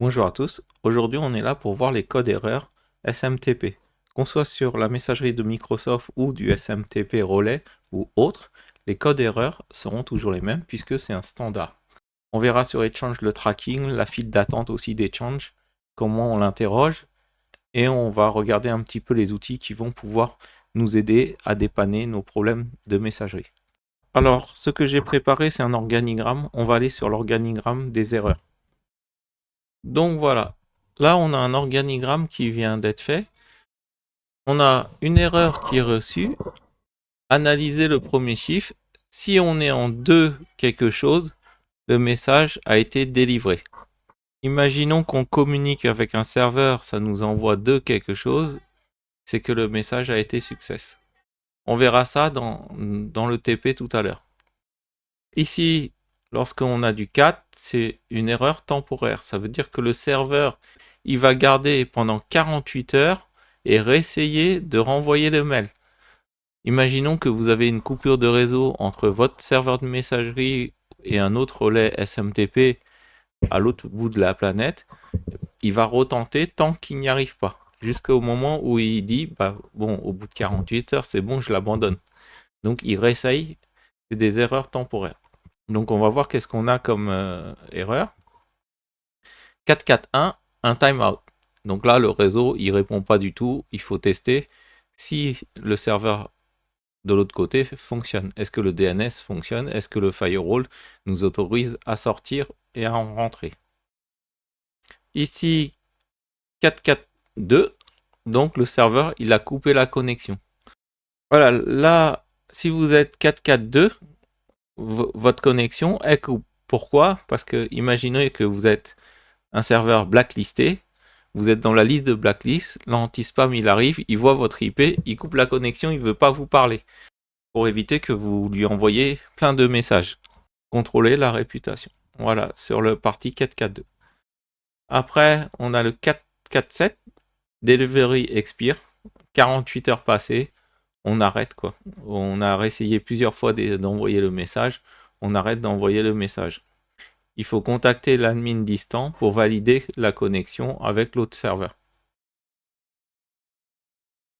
Bonjour à tous, aujourd'hui on est là pour voir les codes erreurs SMTP. Qu'on soit sur la messagerie de Microsoft ou du SMTP relais ou autre, les codes erreurs seront toujours les mêmes puisque c'est un standard. On verra sur Exchange le tracking, la file d'attente aussi d'Echange, comment on l'interroge, et on va regarder un petit peu les outils qui vont pouvoir nous aider à dépanner nos problèmes de messagerie. Alors, ce que j'ai préparé, c'est un organigramme. On va aller sur l'organigramme des erreurs. Donc voilà, là on a un organigramme qui vient d'être fait. On a une erreur qui est reçue, analyser le premier chiffre. Si on est en 2 quelque chose, le message a été délivré. Imaginons qu'on communique avec un serveur, ça nous envoie 2 quelque chose, c'est que le message a été success. On verra ça dans le TP tout à l'heure. Ici, lorsqu'on a du 4, c'est une erreur temporaire. Ça veut dire que le serveur, il va garder pendant 48 heures et réessayer de renvoyer le mail. Imaginons que vous avez une coupure de réseau entre votre serveur de messagerie et un autre relais SMTP à l'autre bout de la planète. Il va retenter tant qu'il n'y arrive pas. Jusqu'au moment où il dit, bah, bon, au bout de 48 heures, c'est bon, je l'abandonne. Donc il réessaye, c'est des erreurs temporaires. Donc on va voir qu'est-ce qu'on a comme erreur. 441, un timeout. Donc là, le réseau, il répond pas du tout. Il faut tester si le serveur de l'autre côté fonctionne. Est-ce que le DNS fonctionne? Est-ce que le firewall nous autorise à sortir et à en rentrer? Ici, 442. Donc le serveur, il a coupé la connexion. Voilà, là, si vous êtes 442, votre connexion est coupée. Pourquoi? Parce que imaginez que vous êtes un serveur blacklisté, vous êtes dans la liste de blacklist, l'anti-spam il arrive, il voit votre IP, il coupe la connexion, il ne veut pas vous parler, pour éviter que vous lui envoyiez plein de messages. Contrôler la réputation. Voilà, sur le parti 442. Après, on a le 447, delivery expire, 48 heures passées, on arrête quoi. On a réessayé plusieurs fois d'envoyer le message, on arrête d'envoyer le message. Il faut contacter l'admin distant pour valider la connexion avec l'autre serveur.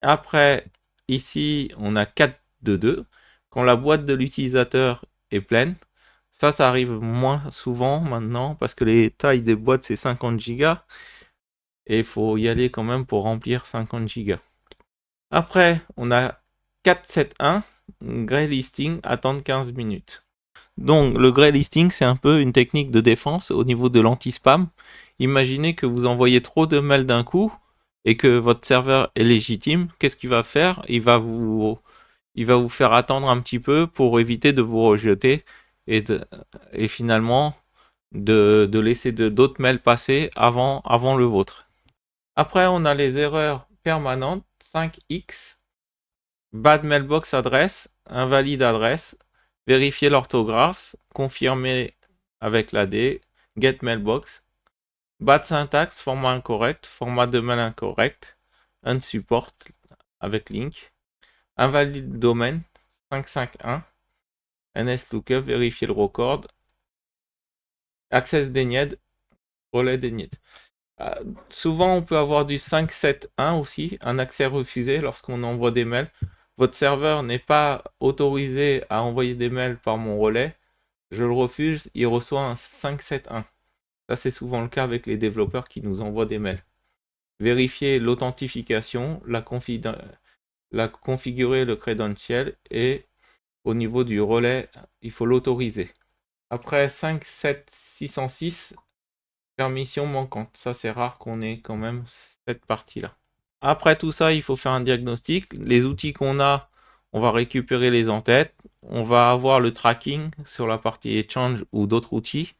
Après, ici, on a 422. Quand la boîte de l'utilisateur est pleine, ça arrive moins souvent maintenant parce que les tailles des boîtes, c'est 50 Go et il faut y aller quand même pour remplir 50 Go. Après, on a 471, grey listing, attendre 15 minutes. Donc, le grey listing, c'est un peu une technique de défense au niveau de l'anti-spam. Imaginez que vous envoyez trop de mails d'un coup et que votre serveur est légitime. Qu'est-ce qu'il va faire? Il va vous faire attendre un petit peu pour éviter de vous rejeter et finalement de laisser d'autres mails passer avant le vôtre. Après, on a les erreurs permanentes. 5x, bad mailbox adresse, invalide adresse, vérifier l'orthographe, confirmer avec l'AD, get mailbox, bad syntaxe, format incorrect, format de mail incorrect, unsupport avec link, invalide domaine, 551, NSLOOKUP, vérifier le record, access denied, relais denied. Souvent, on peut avoir du 571 aussi, un accès refusé lorsqu'on envoie des mails. Votre serveur n'est pas autorisé à envoyer des mails par mon relais. Je le refuse, il reçoit un 571. Ça, c'est souvent le cas avec les développeurs qui nous envoient des mails. Vérifier l'authentification, configurer le credential et au niveau du relais, il faut l'autoriser. Après 57606, permission manquante. Ça, c'est rare qu'on ait quand même cette partie-là. Après tout ça, il faut faire un diagnostic. Les outils qu'on a, on va récupérer les en-têtes. On va avoir le tracking sur la partie Exchange ou d'autres outils.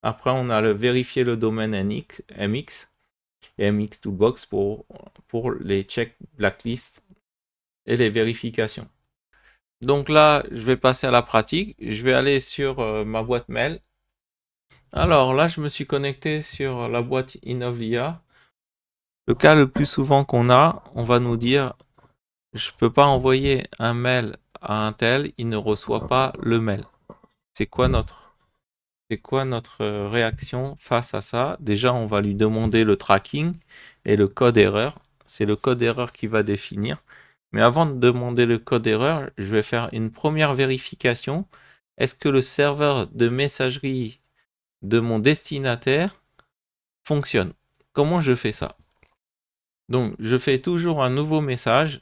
Après, on a vérifier le domaine MX et MX Toolbox pour les checks blacklist et les vérifications. Donc là, je vais passer à la pratique. Je vais aller sur ma boîte mail. Alors là, je me suis connecté sur la boîte Inovlia. Le cas le plus souvent qu'on a, on va nous dire je peux pas envoyer un mail à un tel, il ne reçoit pas le mail. C'est quoi c'est quoi notre réaction face à ça? Déjà, on va lui demander le tracking et le code erreur. C'est le code erreur qui va définir. Mais avant de demander le code erreur, je vais faire une première vérification. Est-ce que le serveur de messagerie de mon destinataire fonctionne? Comment je fais ça? Donc, je fais toujours un nouveau message.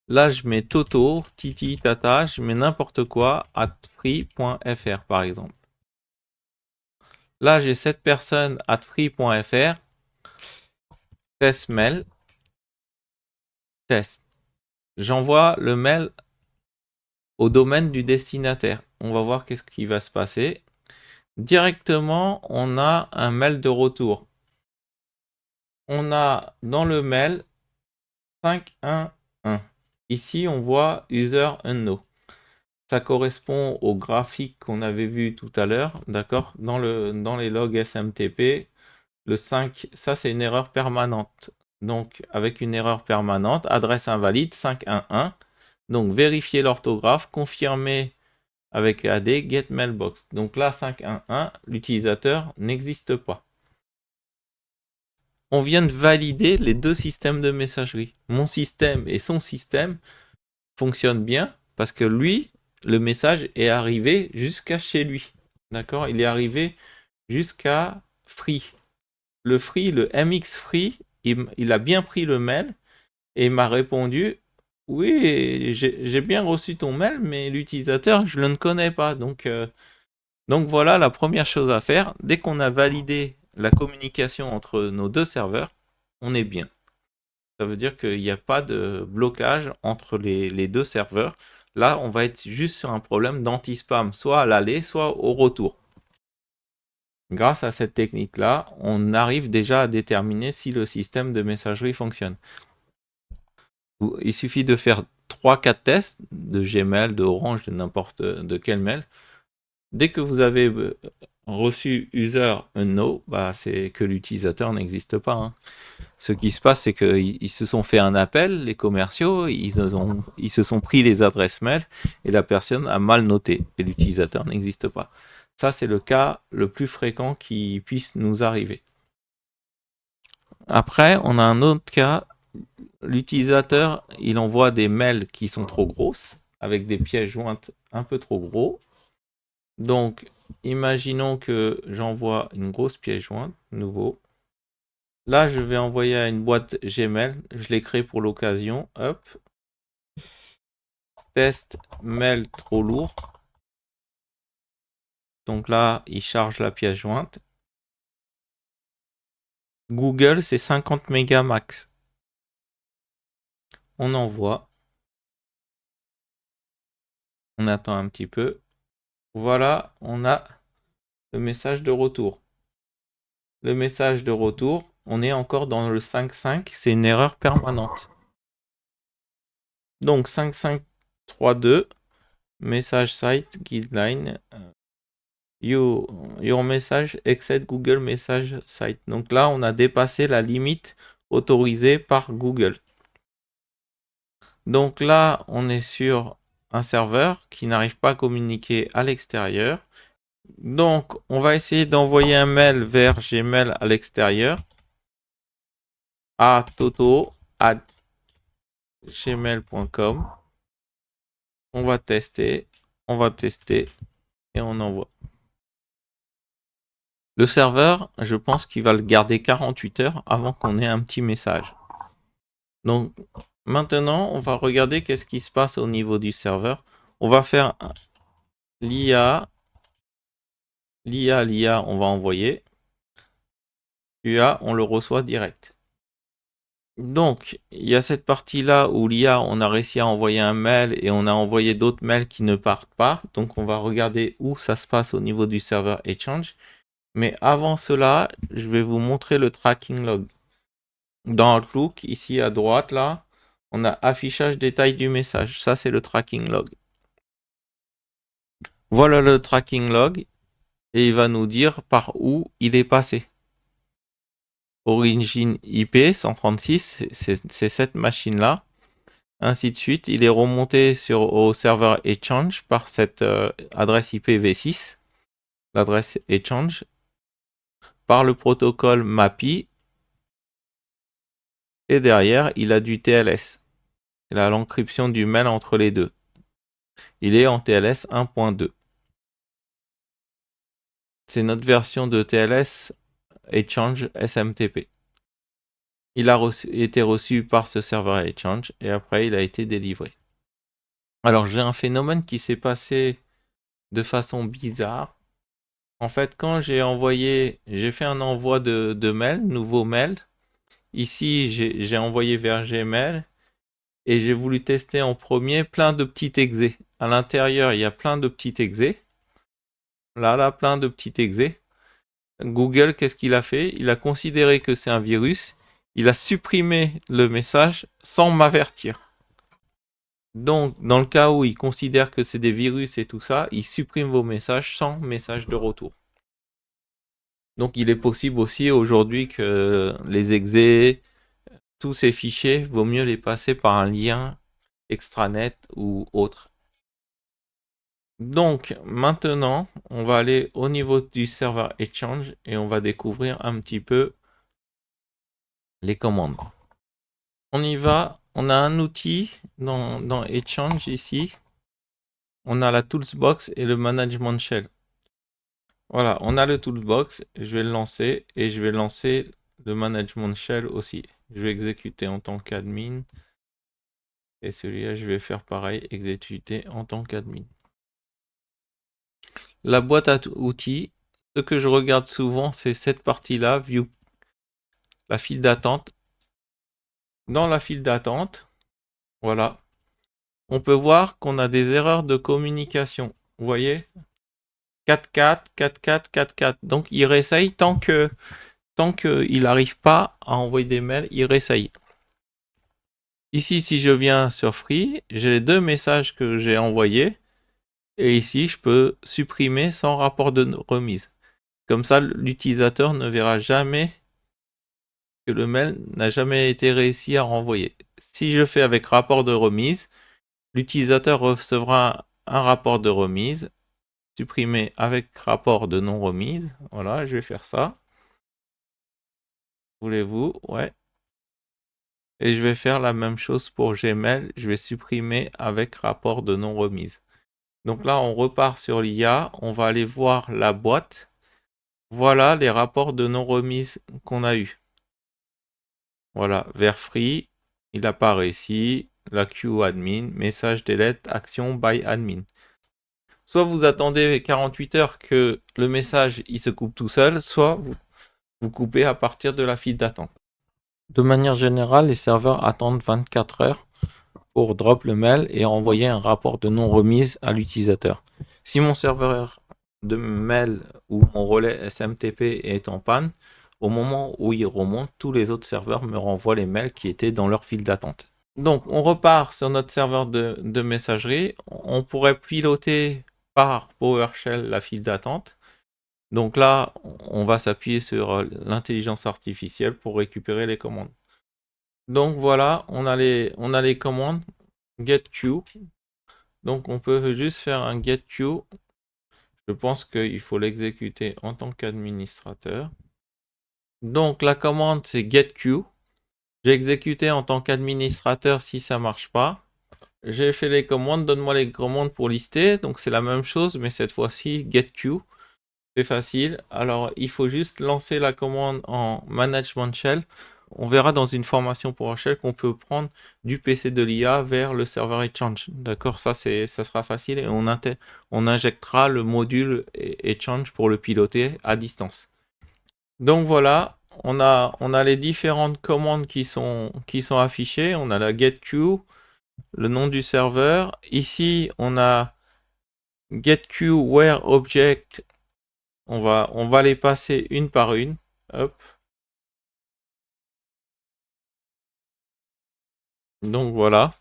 Là, je mets Toto, Titi, Tata, je mets n'importe quoi, @free.fr par exemple. Là, j'ai cette personne @free.fr, test mail, test. J'envoie le mail au domaine du destinataire. On va voir qu'est-ce qui va se passer. Directement, on a un mail de retour. On a dans le mail 511. Ici, on voit user unknown. Ça correspond au graphique qu'on avait vu tout à l'heure, d'accord? Dans les logs SMTP, le 5, ça c'est une erreur permanente. Donc, avec une erreur permanente, adresse invalide 511. Donc, vérifier l'orthographe, confirmer avec AD get mailbox. Donc là, 511, l'utilisateur n'existe pas. On vient de valider les deux systèmes de messagerie. Mon système et son système fonctionnent bien parce que lui, le message est arrivé jusqu'à chez lui. D'accord? Il est arrivé jusqu'à Free. Le Free, le MX Free, il a bien pris le mail et il m'a répondu oui, j'ai bien reçu ton mail, mais l'utilisateur, je ne le connais pas. Donc voilà la première chose à faire. Dès qu'on a validé la communication entre nos deux serveurs, on est bien. Ça veut dire qu'il n'y a pas de blocage entre les deux serveurs. Là, on va être juste sur un problème d'anti-spam, soit à l'aller, soit au retour. Grâce à cette technique-là, on arrive déjà à déterminer si le système de messagerie fonctionne. Il suffit de faire 3-4 tests de Gmail, de Orange, de n'importe de quel mail. Dès que vous avez reçu user no, c'est que l'utilisateur n'existe pas. Hein. Ce qui se passe, c'est qu'ils se sont fait un appel, les commerciaux, ils se sont pris les adresses mail et la personne a mal noté et l'utilisateur n'existe pas. Ça, c'est le cas le plus fréquent qui puisse nous arriver. Après, on a un autre cas. L'utilisateur, il envoie des mails qui sont trop grosses, avec des pièces jointes un peu trop gros. Donc, imaginons que j'envoie une grosse pièce jointe, nouveau. Là, je vais envoyer à une boîte Gmail. Je l'ai créé pour l'occasion. Hop. Test mail trop lourd. Donc là, il charge la pièce jointe. Google, c'est 50 mégas max. On envoie. On attend un petit peu. Voilà, on a le message de retour. Le message de retour, on est encore dans le 5.5, c'est une erreur permanente. Donc 5.5.3.2, message site guideline, your message exceed Google message site. Donc là, on a dépassé la limite autorisée par Google. Donc là, on est sur un serveur qui n'arrive pas à communiquer à l'extérieur. Donc, on va essayer d'envoyer un mail vers Gmail à l'extérieur à toto@gmail.com. On va tester et on envoie. Le serveur, je pense qu'il va le garder 48 heures avant qu'on ait un petit message. Donc, maintenant, on va regarder qu'est-ce qui se passe au niveau du serveur. On va faire l'IA, on va envoyer. l'IA, on le reçoit direct. Donc, il y a cette partie-là où l'IA, on a réussi à envoyer un mail et on a envoyé d'autres mails qui ne partent pas. Donc, on va regarder où ça se passe au niveau du serveur Exchange. Mais avant cela, je vais vous montrer le tracking log. Dans Outlook, ici à droite, là, on a affichage détail du message. Ça, c'est le tracking log. Voilà le tracking log et il va nous dire par où il est passé. Origine IP 136, c'est cette machine-là. Ainsi de suite, il est remonté au serveur Exchange par cette adresse IPv6. l'adresse exchange, par le protocole MAPI, et derrière, il a du TLS. Il a l'encryption du mail entre les deux. Il est en TLS 1.2. C'est notre version de TLS Exchange SMTP. Il a été reçu par ce serveur Exchange et après il a été délivré. Alors j'ai un phénomène qui s'est passé de façon bizarre. En fait, quand j'ai fait un envoi de mail, nouveau mail. Ici, j'ai envoyé vers Gmail et j'ai voulu tester en premier plein de petits exés. À l'intérieur, il y a plein de petits exés. Là, plein de petits exés. Google, qu'est-ce qu'il a fait? Il a considéré que c'est un virus. Il a supprimé le message sans m'avertir. Donc, dans le cas où il considère que c'est des virus et tout ça, il supprime vos messages sans message de retour. Donc, il est possible aussi aujourd'hui que les exés, tous ces fichiers, vaut mieux les passer par un lien extranet ou autre. Donc, maintenant, on va aller au niveau du serveur Exchange et on va découvrir un petit peu les commandes. On y va, on a un outil dans Exchange ici. On a la Toolbox et le Management Shell. Voilà, on a le Toolbox, je vais le lancer et je vais lancer le Management Shell aussi. Je vais exécuter en tant qu'admin et celui-là, je vais faire pareil, exécuter en tant qu'admin. La boîte à outils, ce que je regarde souvent, c'est cette partie-là, View, la file d'attente. Dans la file d'attente, voilà, on peut voir qu'on a des erreurs de communication. Vous voyez 4-4, 4-4, 4-4. Donc il réessaye tant qu'il n'arrive pas à envoyer des mails, il réessaye. Ici, si je viens sur Free, j'ai les deux messages que j'ai envoyés. Et ici, je peux supprimer sans rapport de remise. Comme ça, l'utilisateur ne verra jamais que le mail n'a jamais été réussi à renvoyer. Si je fais avec rapport de remise, l'utilisateur recevra un rapport de remise, supprimé avec rapport de non remise. Voilà, je vais faire ça. Voulez-vous? Ouais. Et je vais faire la même chose pour Gmail. Je vais supprimer avec rapport de non remise. Donc là, on repart sur l'IA. On va aller voir la boîte. Voilà les rapports de non remise qu'on a eu. Voilà, vers free, il apparaît ici, la queue admin, message delete, action by admin. Soit vous attendez 48 heures que le message il se coupe tout seul, soit vous coupez à partir de la file d'attente. De manière générale, les serveurs attendent 24 heures pour drop le mail et envoyer un rapport de non remise à l'utilisateur. Si mon serveur de mail ou mon relais SMTP est en panne, au moment où il remonte, tous les autres serveurs me renvoient les mails qui étaient dans leur file d'attente. Donc, on repart sur notre serveur de messagerie. On pourrait piloter par PowerShell la file d'attente. Donc là, on va s'appuyer sur l'intelligence artificielle pour récupérer les commandes. Donc voilà, on a les commandes getQueue. Donc on peut juste faire un getQueue. Je pense qu'il faut l'exécuter en tant qu'administrateur. Donc la commande c'est getQueue. J'ai exécuté en tant qu'administrateur si ça marche pas. J'ai fait les commandes, donne-moi les commandes pour lister. Donc c'est la même chose, mais cette fois-ci getQueue. C'est facile. Alors il faut juste lancer la commande en management shell. On verra dans une formation PowerShell qu'on peut prendre du PC de l'IA vers le serveur Exchange. D'accord, ça sera facile et on injectera le module Exchange pour le piloter à distance. Donc voilà, on a les différentes commandes qui sont affichées. On a la getQueue, le nom du serveur. Ici, on a getQueue where object. On va les passer une par une. Hop. Donc voilà.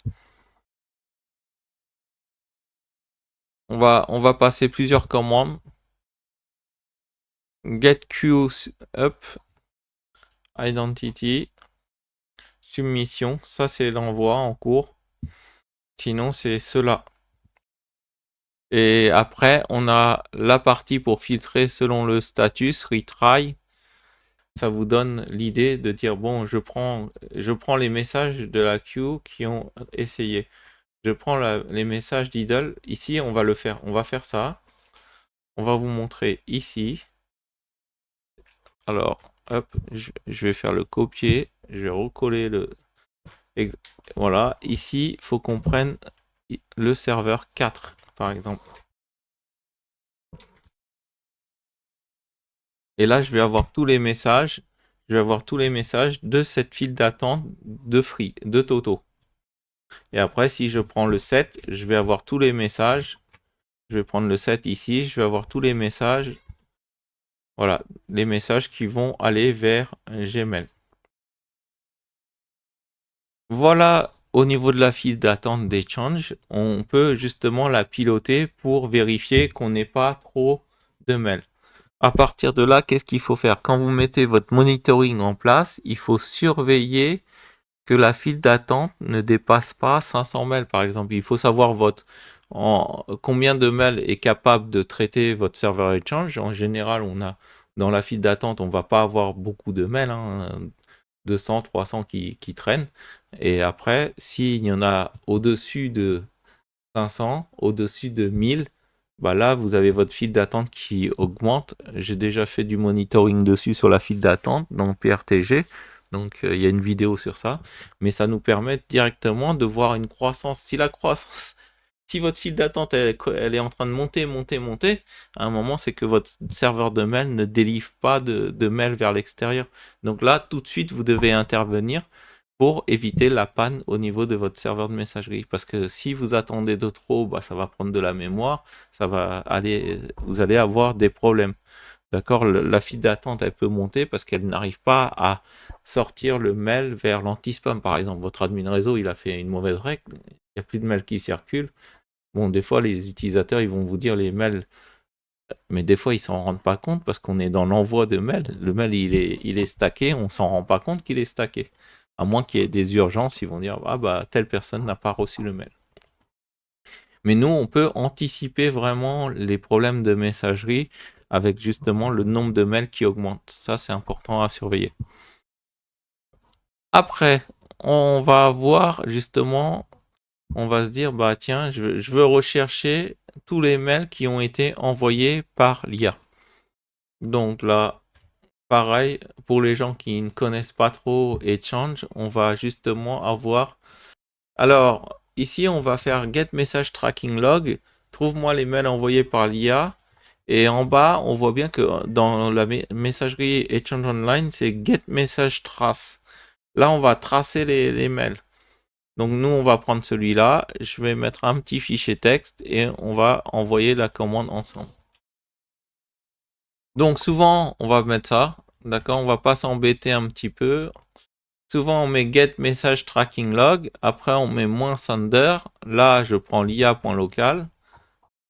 On va passer plusieurs commandes. getQueue up, identity, submission. Ça, c'est l'envoi en cours. Sinon, c'est cela. Et après, on a la partie pour filtrer selon le status, retry. Ça vous donne l'idée de dire, bon, je prends les messages de la queue qui ont essayé. Je prends les messages d'idle. Ici, on va le faire. On va faire ça. On va vous montrer ici. Alors, hop, je vais faire le copier. Je vais recoller le... Voilà. Ici, il faut qu'on prenne le serveur 4, par exemple. Et là, je vais avoir tous les messages. Je vais avoir tous les messages de cette file d'attente de Free, de Toto. Et après, si je prends le 7, je vais avoir tous les messages. Je vais prendre le 7 ici. Je vais avoir tous les messages. Voilà, les messages qui vont aller vers Gmail. Voilà, au niveau de la file d'attente d'échange, on peut justement la piloter pour vérifier qu'on n'ait pas trop de mails. À partir de là, qu'est-ce qu'il faut faire? Quand vous mettez votre monitoring en place, il faut surveiller que la file d'attente ne dépasse pas 500 mails, par exemple. Il faut savoir combien de mails est capable de traiter votre serveur Exchange. En général, dans la file d'attente, on ne va pas avoir beaucoup de mails, 200, 300 qui traînent. Et après, s'il y en a au-dessus de 500, au-dessus de 1000, bah là, vous avez votre file d'attente qui augmente. J'ai déjà fait du monitoring dessus sur la file d'attente dans PRTG. Donc, il y a une vidéo sur ça. Mais ça nous permet directement de voir une croissance. Si votre file d'attente, elle est en train de monter, à un moment, c'est que votre serveur de mail ne délivre pas de mail vers l'extérieur. Donc là, tout de suite, vous devez intervenir pour éviter la panne au niveau de votre serveur de messagerie. Parce que si vous attendez de trop, bah, ça va prendre de la mémoire, vous allez avoir des problèmes. D'accord, la file d'attente, elle peut monter parce qu'elle n'arrive pas à sortir le mail vers l'anti-spam. Par exemple, votre admin réseau, il a fait une mauvaise règle, il n'y a plus de mails qui circulent. Bon, des fois, les utilisateurs, ils vont vous dire les mails, mais des fois, ils s'en rendent pas compte parce qu'on est dans l'envoi de mails. Le mail, il est stacké, on s'en rend pas compte qu'il est stacké. À moins qu'il y ait des urgences, ils vont dire, ah bah, telle personne n'a pas reçu le mail. Mais nous, on peut anticiper vraiment les problèmes de messagerie avec justement le nombre de mails qui augmente. Ça, c'est important à surveiller. Après, on va avoir justement, on va se dire, bah tiens, je veux rechercher tous les mails qui ont été envoyés par l'IA. Donc là, pareil, pour les gens qui ne connaissent pas trop Exchange, on va justement avoir... Alors, ici, on va faire Get Message Tracking Log. Trouve-moi les mails envoyés par l'IA. Et en bas, on voit bien que dans la messagerie Exchange Online, c'est Get Message Trace. Là, on va tracer les mails. Donc, nous, on va prendre celui-là. Je vais mettre un petit fichier texte et on va envoyer la commande ensemble. Donc, souvent, on va mettre ça. D'accord, on va pas s'embêter un petit peu. Souvent, on met get message tracking log. Après, on met -sender. Là, je prends l'IA.local.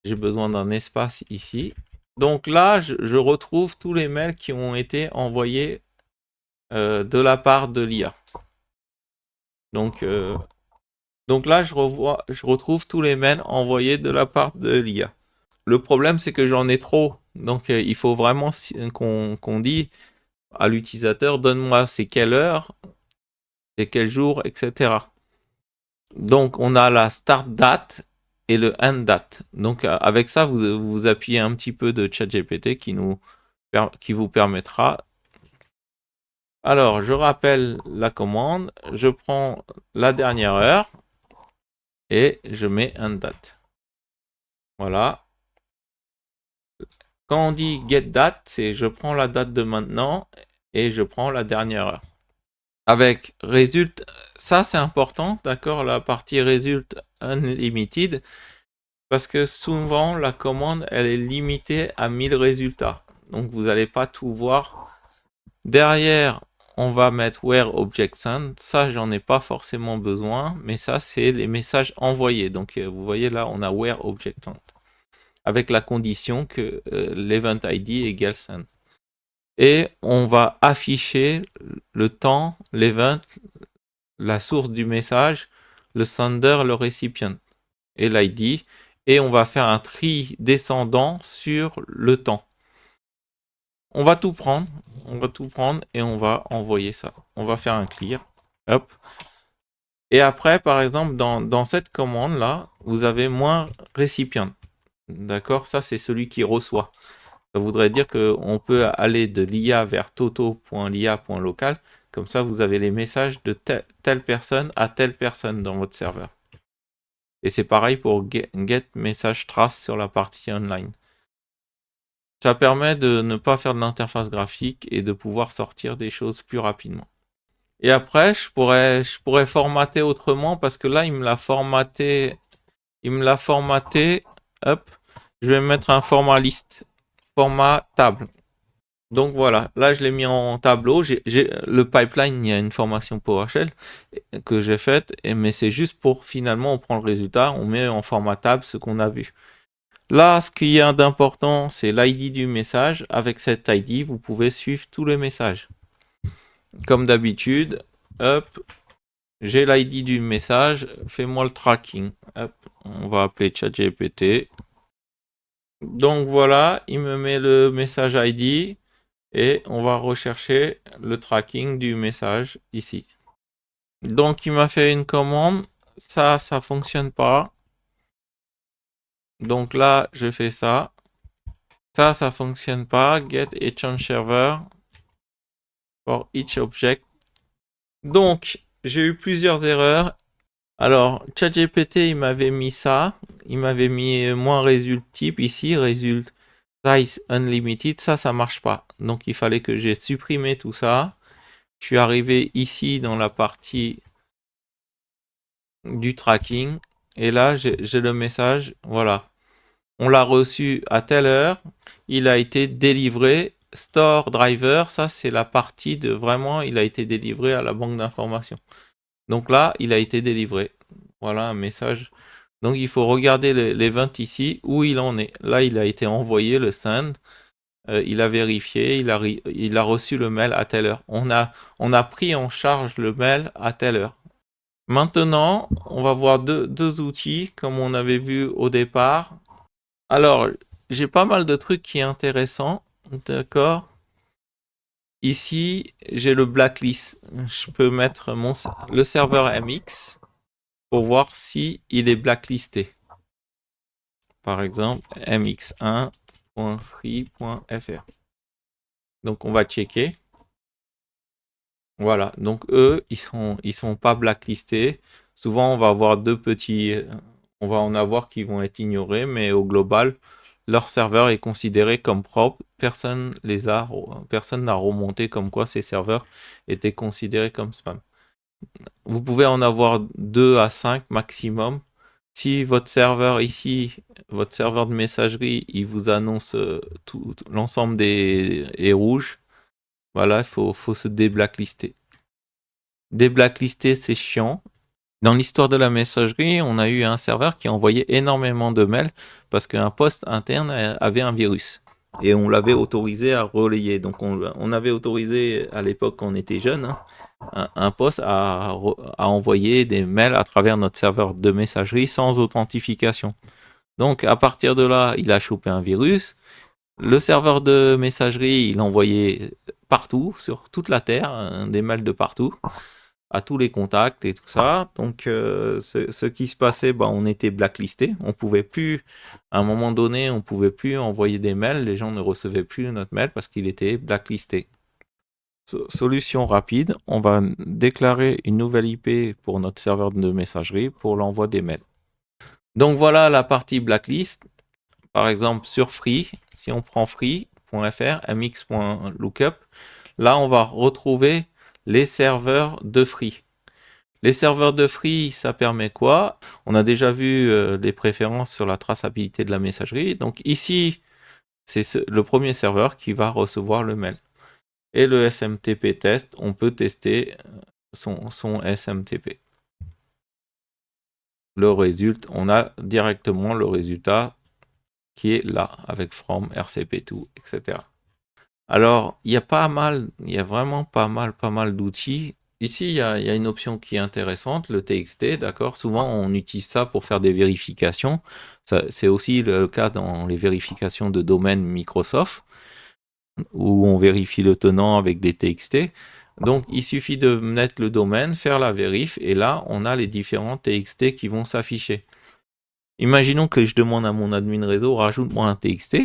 J'ai besoin d'un espace ici. Donc là, je retrouve tous les mails qui ont été envoyés de la part de l'IA. Donc là, je retrouve tous les mails envoyés de la part de l'IA. Le problème, c'est que j'en ai trop. Donc, il faut vraiment qu'on dise à l'utilisateur, donne-moi c'est quelle heure, c'est quel jour, etc. Donc, on a la start date et le end date. Donc, avec ça, vous appuyez un petit peu de ChatGPT qui vous permettra. Alors, je rappelle la commande, je prends la dernière heure et je mets end date. Voilà. Quand on dit get date, c'est je prends la date de maintenant et je prends la dernière heure. Avec result, ça c'est important, d'accord, la partie result unlimited, parce que souvent la commande elle est limitée à 1000 résultats. Donc vous n'allez pas tout voir. Derrière, on va mettre where object send. Ça, j'en ai pas forcément besoin, mais ça, c'est les messages envoyés. Donc vous voyez là, on a where object send. Avec la condition que l'event ID égale send. Et on va afficher le temps, l'event, la source du message, le sender, le récipient et l'ID. et on va faire un tri descendant sur le temps. On va tout prendre, et on va envoyer ça. On va faire un clear. Hop. Et après, par exemple, dans cette commande-là, vous avez moins récipient. D'accord? Ça, c'est celui qui reçoit. Ça voudrait dire qu'on peut aller de l'IA vers toto.lia.local. Comme ça, vous avez les messages de telle personne à telle personne dans votre serveur. Et c'est pareil pour get message trace sur la partie online. Ça permet de ne pas faire de l'interface graphique et de pouvoir sortir des choses plus rapidement. Et après, je pourrais formater autrement parce que là, il me l'a formaté. Hop, je vais mettre un format liste, format table. Donc voilà, là je l'ai mis en tableau. Le pipeline, il y a une formation PowerShell que j'ai faite, mais c'est juste pour finalement on prend le résultat, on met en format table ce qu'on a vu. Là, ce qu'il y a d'important, c'est l'ID du message. Avec cet ID, vous pouvez suivre tous les messages. Comme d'habitude, hop, j'ai l'ID du message, fais-moi le tracking. Hop, on va appeler ChatGPT. Donc voilà, il me met le message ID et on va rechercher le tracking du message ici. Donc il m'a fait une commande, ça fonctionne pas. Donc là, je fais ça. Ça fonctionne pas. Get et change server for each object. Donc, j'ai eu plusieurs erreurs. Alors, ChatGPT, il m'avait mis ça. Il m'avait mis moins result type ici, result size unlimited. Ça marche pas. Donc, il fallait que j'ai supprimé tout ça. Je suis arrivé ici dans la partie du tracking. Et là, j'ai le message. Voilà. On l'a reçu à telle heure. Il a été délivré. Store driver, ça c'est la partie de vraiment, il a été délivré à la banque d'informations. Donc là, il a été délivré. Voilà un message. Donc il faut regarder l'event ici, où il en est. Là, il a été envoyé, le send. Il a vérifié, il a reçu le mail à telle heure. On a pris en charge le mail à telle heure. Maintenant, on va voir deux outils, comme on avait vu au départ. Alors, j'ai pas mal de trucs qui sont intéressants. D'accord. Ici, j'ai le blacklist. Je peux mettre le serveur MX pour voir si il est blacklisté. Par exemple, mx1.free.fr. Donc, on va checker. Voilà. Donc, eux, ils sont pas blacklistés. Souvent, on va avoir on va en avoir qui vont être ignorés, mais au global, leur serveur est considéré comme propre. Personne n'a remonté comme quoi ces serveurs étaient considérés comme spam. Vous pouvez en avoir 2 à 5 maximum. Si votre serveur ici, votre serveur de messagerie, il vous annonce l'ensemble des est rouge, voilà, il faut se déblacklister. Déblacklister, c'est chiant. Dans l'histoire de la messagerie, on a eu un serveur qui envoyait énormément de mails parce qu'un poste interne avait un virus. Et on l'avait autorisé à relayer. Donc on avait autorisé à l'époque quand on était jeune, un poste à envoyer des mails à travers notre serveur de messagerie sans authentification. Donc à partir de là, il a chopé un virus. Le serveur de messagerie, il envoyait partout, sur toute la Terre, des mails de partout, à tous les contacts et tout ça. Donc ce qui se passait, on était blacklisté. On pouvait plus, à un moment donné, on pouvait plus envoyer des mails. Les gens ne recevaient plus notre mail parce qu'il était blacklisté. Solution rapide, on va déclarer une nouvelle IP pour notre serveur de messagerie pour l'envoi des mails. Donc voilà la partie blacklist. Par exemple sur free, si on prend free.fr, mx.lookup, là on va retrouver les serveurs de free. Les serveurs de free, ça permet quoi? On a déjà vu les préférences sur la traçabilité de la messagerie. Donc ici, c'est le premier serveur qui va recevoir le mail. Et le SMTP test, on peut tester son SMTP. Le résultat, on a directement le résultat qui est là, avec from, RCP2, etc. Alors, il y a vraiment pas mal d'outils. Ici, il y a une option qui est intéressante, le TXT, d'accord? Souvent, on utilise ça pour faire des vérifications. C'est aussi le cas dans les vérifications de domaine Microsoft, où on vérifie le tenant avec des TXT. Donc, il suffit de mettre le domaine, faire la vérif, et là, on a les différents TXT qui vont s'afficher. Imaginons que je demande à mon admin réseau, rajoute-moi un TXT.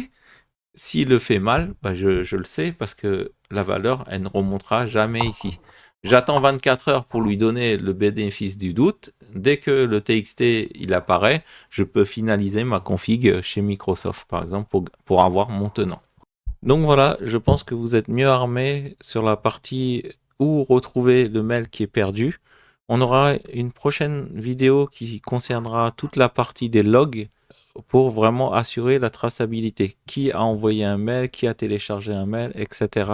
S'il le fait mal, bah je le sais parce que la valeur, elle ne remontera jamais ici. J'attends 24 heures pour lui donner le bénéfice du doute. Dès que le TXT il apparaît, je peux finaliser ma config chez Microsoft, par exemple, pour avoir mon tenant. Donc voilà, je pense que vous êtes mieux armé sur la partie où retrouver le mail qui est perdu. On aura une prochaine vidéo qui concernera toute la partie des logs pour vraiment assurer la traçabilité. Qui a envoyé un mail, qui a téléchargé un mail, etc.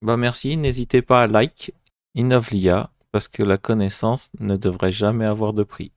Bah merci, n'hésitez pas à like Innov'Lia parce que la connaissance ne devrait jamais avoir de prix.